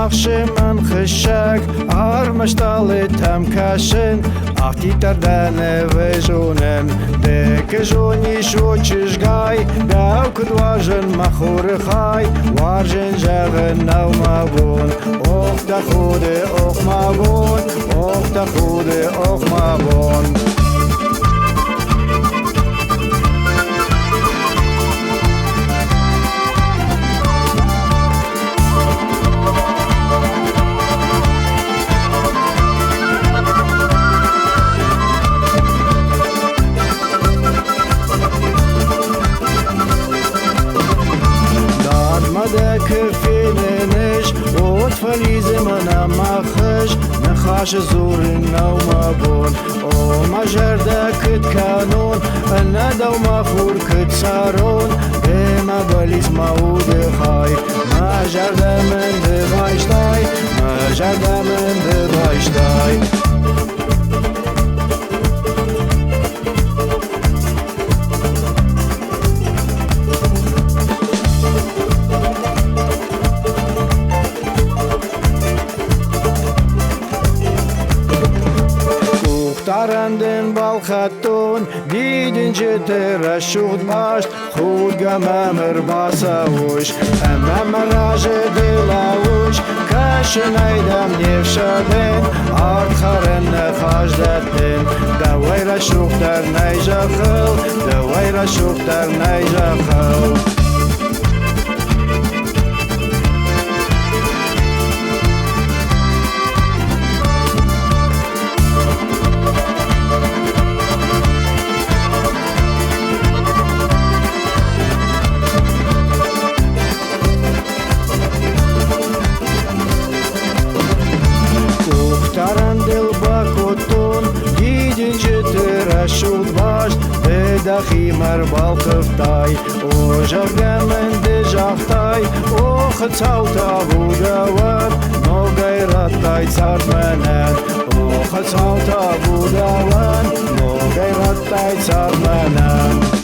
machsche man khashak armashtal tam kashin ахтитар дане вежунен деке жони шочиш гай дав кудважен махур хай варжен жаген навмабун ох да худе ох мабун ох да худе ох мабун كفينش وتفليز من مخش نخاش زور النوم او ما جردك كانون انا دو مفور كتسارون بما بليز مود خاي ما جرد من بغايشتاي ما جرد من بغايشتاي Tarandın balxatun Didince tera şuht başt Khud gamamır basavuş Emem raje dilavuş Kaşın aydam nevşadın Artxaren nefajdattın Davayra şuhtar neyjakhıl Davayra şuhtar neyjakhıl شود باش بدخی مر بالقفتای او جرگمن دجاختای او خطاوتا بوداور نو غیرتای سرمنن او خطاوتا بوداور نو غیرتای سرمنن